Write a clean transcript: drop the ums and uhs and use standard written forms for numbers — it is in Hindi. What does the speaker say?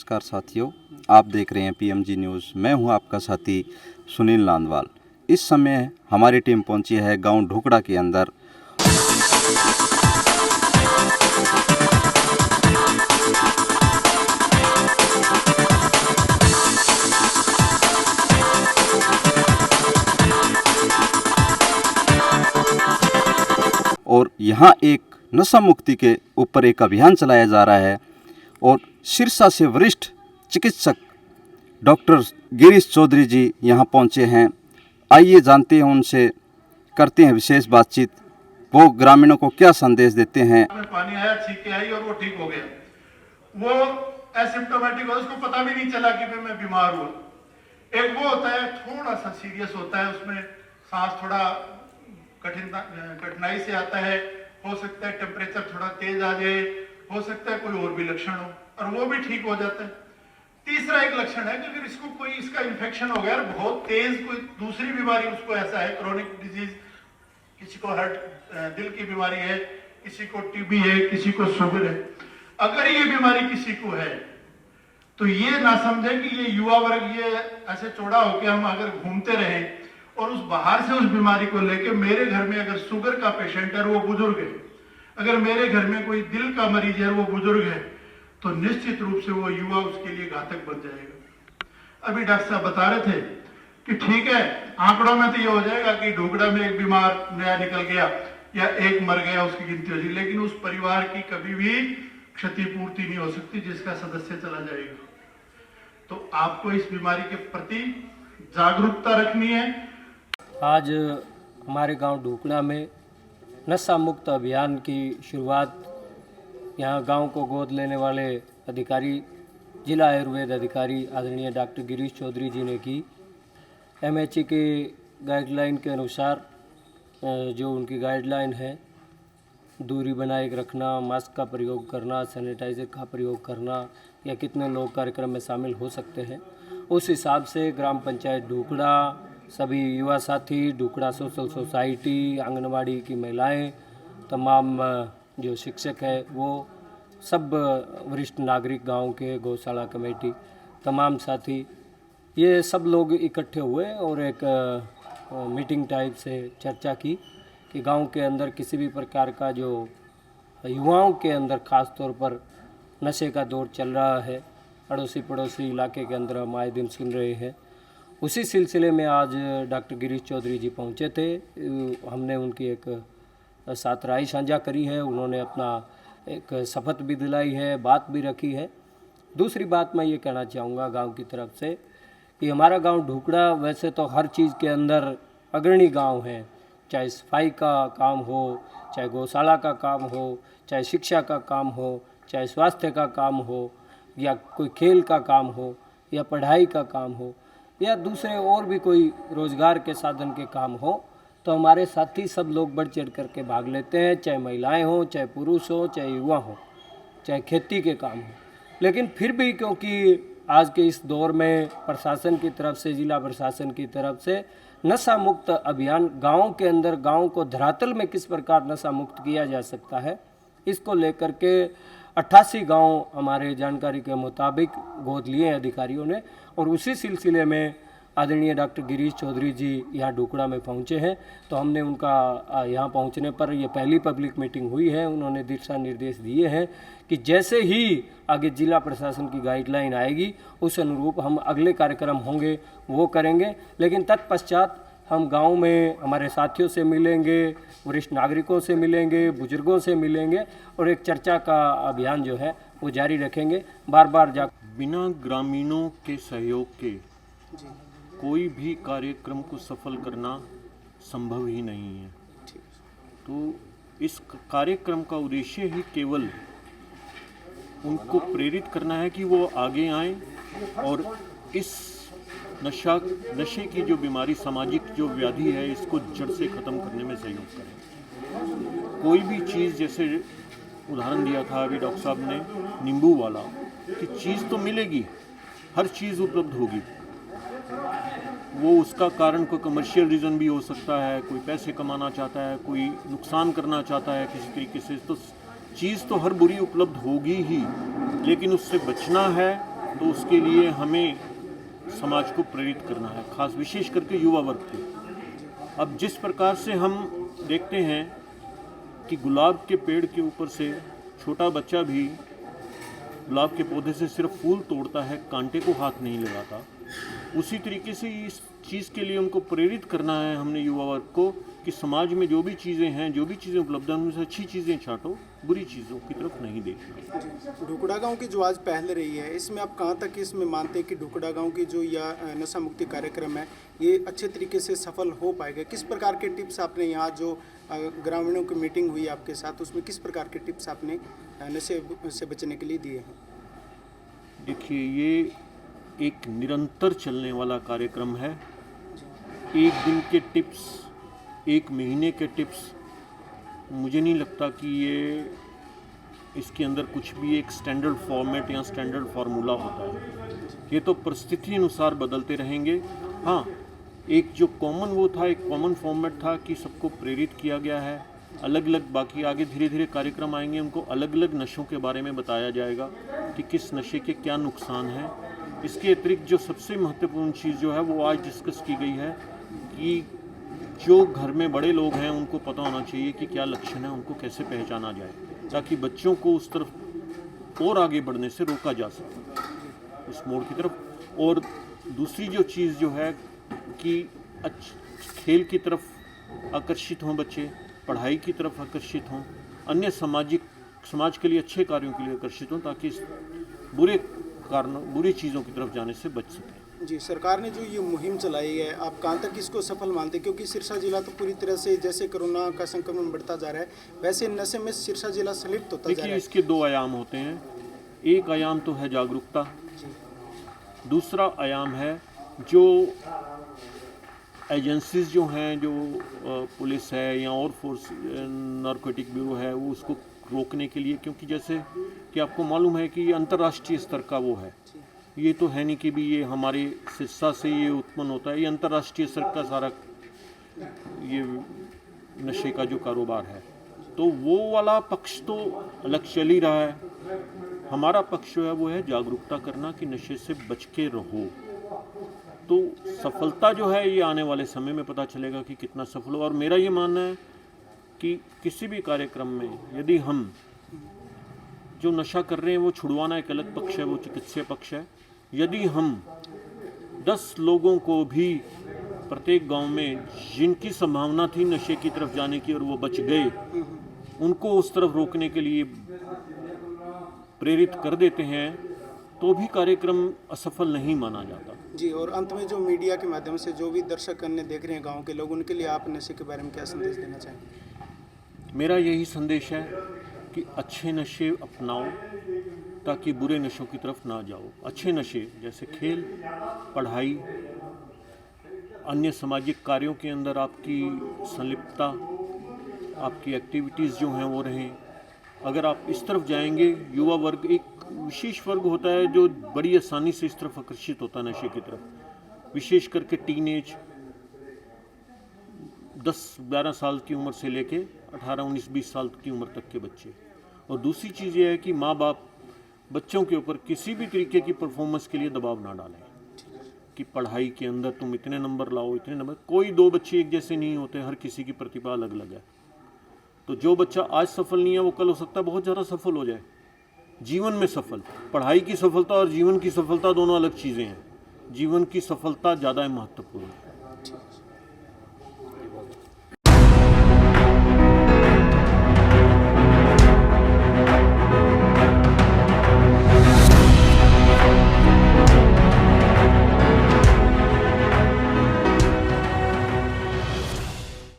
नमस्कार साथियों, आप देख रहे हैं पीएमजी न्यूज़। मैं हूं आपका साथी सुनील लांदवाल। इस समय हमारी टीम पहुंची है गांव ढुकड़ा के अंदर। और यहाँ एक नशा मुक्ति के ऊपर एक अभियान चलाया जा रहा है और सिरसा से वरिष्ठ चिकित्सक डॉक्टर गिरीश चौधरी जी यहाँ पहुँचे हैं। आइए जानते हैं उनसे, करते हैं विशेष बातचीत। वो ग्रामीणों को क्या संदेश देते हैं। पानी आया, छींक के आई और वो ठीक हो गया। वो एसिम्प्टोमेटिक हो, उसको पता भी नहीं चला कि मैं बीमार हुआ। एक वो होता है थोड़ा सा सीरियस होता है, उसमें सांस थोड़ा कठिनाई से आता है, हो सकता है टेम्परेचर थोड़ा तेज आ जाए, हो सकता है कोई और भी लक्षण हो और वो भी ठीक हो जाता है। तीसरा एक लक्षण है कि अगर इसको कोई इसका इन्फेक्शन हो गया और बहुत तेज कोई दूसरी बीमारी उसको ऐसा है, क्रोनिक डिजीज, किसी को दिल की बीमारी है, किसी को टीबी है, किसी को शुगर है, अगर ये बीमारी किसी को है तो ये ना समझे कि ये युवा वर्ग ये ऐसे चौड़ा होकर हम अगर घूमते रहे और उस बाहर से उस बीमारी को लेके, मेरे घर में अगर शुगर का पेशेंट है वो बुजुर्ग है, अगर मेरे घर में कोई दिल का मरीज है वो बुजुर्ग है, तो निश्चित रूप से वो युवा उसके लिए घातक बन जाएगा। अभी डॉक्टर साहब बता रहे थे कि ठीक है, आंकड़ों में तो ये हो जाएगा कि ढोकड़ा में एक बीमार नया निकल गया या एक मर गया, उसकी गिनती हो जाएगी, लेकिन उस परिवार की कभी भी क्षतिपूर्ति नहीं हो सकती जिसका सदस्य चला जाएगा। तो आपको इस बीमारी के प्रति जागरूकता रखनी है। आज हमारे गांव ढूकड़ा में नशा मुक्त अभियान की शुरुआत यहाँ गांव को गोद लेने वाले अधिकारी, जिला आयुर्वेद अधिकारी आदरणीय डॉक्टर गिरीश चौधरी जी ने की। एमएचए के गाइडलाइन के अनुसार जो उनकी गाइडलाइन है, दूरी बनाए रखना, मास्क का प्रयोग करना, सैनिटाइज़र का प्रयोग करना, या कितने लोग कार्यक्रम में शामिल हो सकते हैं, उस हिसाब से ग्राम पंचायत ढूकड़ा, सभी युवा साथी, ढूकड़ा सोशल सोसाइटी, आंगनवाड़ी की महिलाएं, तमाम जो शिक्षक है वो सब, वरिष्ठ नागरिक गांव के, गौशाला कमेटी, तमाम साथी, ये सब लोग इकट्ठे हुए और एक मीटिंग टाइप से चर्चा की कि गांव के अंदर किसी भी प्रकार का जो युवाओं के अंदर ख़ास तौर पर नशे का दौर चल रहा है, अड़ोसी पड़ोसी इलाके के अंदर हम आए दिन सुन रहे हैं। उसी सिलसिले में आज डॉक्टर गिरीश चौधरी जी पहुंचे थे। हमने उनकी एक साथ राय साझा करी है, उन्होंने अपना एक शपथ भी दिलाई है, बात भी रखी है। दूसरी बात मैं ये कहना चाहूँगा गांव की तरफ से कि हमारा गांव ढूकड़ा वैसे तो हर चीज़ के अंदर अग्रणी गांव है, चाहे सफाई का काम हो, चाहे गौशाला का काम हो, चाहे शिक्षा का काम हो, चाहे स्वास्थ्य का काम हो, या कोई खेल का काम हो, या पढ़ाई का काम हो, या दूसरे और भी कोई रोज़गार के साधन के काम हो, तो हमारे साथी सब लोग बढ़ चढ़ करके भाग लेते हैं, चाहे महिलाएं हों, चाहे पुरुष हों, चाहे युवा हों, चाहे खेती के काम हो। लेकिन फिर भी क्योंकि आज के इस दौर में प्रशासन की तरफ से, जिला प्रशासन की तरफ से नशा मुक्त अभियान गाँव के अंदर, गाँव को धरातल में किस प्रकार नशा मुक्त किया जा सकता है, इसको लेकर के 88 गांव हमारे जानकारी के मुताबिक गोद लिए अधिकारियों ने। और उसी सिलसिले में आदरणीय डॉक्टर गिरीश चौधरी जी यहाँ ढूकड़ा में पहुँचे हैं, तो हमने उनका यहाँ पहुँचने पर, ये पहली पब्लिक मीटिंग हुई है, उन्होंने दिशा निर्देश दिए हैं कि जैसे ही आगे जिला प्रशासन की गाइडलाइन आएगी उस अनुरूप हम अगले कार्यक्रम होंगे वो करेंगे। लेकिन तत्पश्चात हम गांव में हमारे साथियों से मिलेंगे, वरिष्ठ नागरिकों से मिलेंगे, बुजुर्गों से मिलेंगे और एक चर्चा का अभियान जो है वो जारी रखेंगे। बार बार बिना ग्रामीणों के सहयोग के कोई भी कार्यक्रम को सफल करना संभव ही नहीं है। तो इस कार्यक्रम का उद्देश्य ही केवल उनको प्रेरित करना है कि वो आगे आएं और इस नशे की जो बीमारी, सामाजिक जो व्याधि है, इसको जड़ से ख़त्म करने में सहयोग करें। कोई भी चीज़, जैसे उदाहरण दिया था अभी डॉक्टर साहब ने नींबू वाला, कि चीज़ तो मिलेगी, हर चीज़ उपलब्ध होगी, वो उसका कारण कोई कमर्शियल रीज़न भी हो सकता है, कोई पैसे कमाना चाहता है, कोई नुकसान करना चाहता है किसी तरीके से, तो चीज़ तो हर बुरी उपलब्ध होगी ही, लेकिन उससे बचना है तो उसके लिए हमें समाज को प्रेरित करना है, खास विशेष करके युवा वर्ग को। अब जिस प्रकार से हम देखते हैं कि गुलाब के पेड़ के ऊपर से छोटा बच्चा भी गुलाब के पौधे से सिर्फ फूल तोड़ता है, कांटे को हाथ नहीं लगाता, उसी तरीके से इस चीज़ के लिए उनको प्रेरित करना है हमने युवा वर्ग को कि समाज में जो भी चीज़ें हैं, जो भी चीज़ें उपलब्ध हैं, उनसे अच्छी चीज़ें छांटो, बुरी चीज़ों की तरफ नहीं देखना। ढुकड़ा गांव की जो आज पहल रही है, इसमें आप कहाँ तक इसमें मानते हैं कि ढुकड़ा गांव की जो यह नशा मुक्ति कार्यक्रम है ये अच्छे तरीके से सफल हो पाएगा? किस प्रकार के टिप्स आपने यहाँ जो ग्रामीणों की मीटिंग हुई आपके साथ, उसमें किस प्रकार के टिप्स आपने नशे से बचने के लिए दिए हैं? देखिए, ये एक निरंतर चलने वाला कार्यक्रम है। एक दिन के टिप्स, एक महीने के टिप्स, मुझे नहीं लगता कि ये इसके अंदर कुछ भी एक स्टैंडर्ड फॉर्मेट या स्टैंडर्ड फार्मूला होता है। ये तो परिस्थिति अनुसार बदलते रहेंगे। हाँ, एक जो कॉमन वो था, एक कॉमन फॉर्मेट था कि सबको प्रेरित किया गया है। अलग अलग बाकी आगे धीरे धीरे कार्यक्रम आएंगे, उनको अलग अलग नशों के बारे में बताया जाएगा कि किस नशे के क्या नुकसान हैं। इसके अतिरिक्त जो सबसे महत्वपूर्ण चीज़ जो है वो आज डिस्कस की गई है कि जो घर में बड़े लोग हैं उनको पता होना चाहिए कि क्या लक्षण है, उनको कैसे पहचाना जाए, ताकि बच्चों को उस तरफ और आगे बढ़ने से रोका जा सके, उस मोड़ की तरफ। और दूसरी जो चीज़ जो है कि खेल की तरफ आकर्षित हों बच्चे, पढ़ाई की तरफ आकर्षित हों, अन्य समाज के लिए अच्छे कार्यों के लिए आकर्षित हों, ताकि इस बुरी चीज़ों की तरफ जाने से बच सकें। जी, सरकार ने जो ये मुहिम चलाई है, आप कहाँ तक इसको सफल मानते हैं? क्योंकि सिरसा जिला तो पूरी तरह से जैसे कोरोना का संक्रमण बढ़ता जा रहा है, वैसे नशे में सिरसा जिला संलिप्त होता जा रहा है। देखिए, इसके दो आयाम होते हैं। एक आयाम तो है जागरूकता, दूसरा आयाम है जो एजेंसीज जो हैं, जो पुलिस है या और फोर्स नारकोटिक ब्यूरो है, वो उसको रोकने के लिए, क्योंकि जैसे कि आपको मालूम है कि ये अंतर्राष्ट्रीय स्तर का वो है, ये तो है नहीं कि भी ये हमारे सिरसा से ये उत्पन्न होता है, ये अंतर्राष्ट्रीय स्तर का सारा ये नशे का जो कारोबार है। तो वो वाला पक्ष तो अलग चल ही रहा है। हमारा पक्ष जो है वो है जागरूकता करना कि नशे से बच के रहो। तो सफलता जो है ये आने वाले समय में पता चलेगा कि कितना सफल हो। और मेरा ये मानना है कि किसी भी कार्यक्रम में यदि हम जो नशा कर रहे हैं वो छुड़वाना एक अलग पक्ष है, वो चिकित्सीय पक्ष है। यदि हम 10 लोगों को भी प्रत्येक गांव में जिनकी संभावना थी नशे की तरफ जाने की और वो बच गए, उनको उस तरफ रोकने के लिए प्रेरित कर देते हैं, तो भी कार्यक्रम असफल नहीं माना जाता। जी, और अंत में जो मीडिया के माध्यम से जो भी दर्शक अन्य देख रहे हैं गांव के लोग, उनके लिए आप नशे के बारे में क्या संदेश देना चाहेंगे? मेरा यही संदेश है कि अच्छे नशे अपनाओ ताकि बुरे नशों की तरफ ना जाओ। अच्छे नशे जैसे खेल, पढ़ाई, अन्य सामाजिक कार्यों के अंदर आपकी संलिप्तता, आपकी एक्टिविटीज़ जो हैं वो रहें। अगर आप इस तरफ जाएंगे, युवा वर्ग एक विशेष वर्ग होता है जो बड़ी आसानी से इस तरफ आकर्षित होता है नशे की तरफ, विशेष करके टीनेज 10-12 साल की उम्र से लेके 18-19-20 साल की उम्र तक के बच्चे। और दूसरी चीज़ ये है कि माँ बाप बच्चों के ऊपर किसी भी तरीके की परफॉर्मेंस के लिए दबाव ना डालें कि पढ़ाई के अंदर तुम इतने नंबर लाओ, इतने नंबर। कोई दो बच्चे एक जैसे नहीं होते, हर किसी की प्रतिभा अलग अलग है। तो जो बच्चा आज सफल नहीं है वो कल हो सकता है बहुत ज़्यादा सफल हो जाए, जीवन में सफल। पढ़ाई की सफलता और जीवन की सफलता दोनों अलग चीज़ें हैं। जीवन की सफलता ज़्यादा महत्वपूर्ण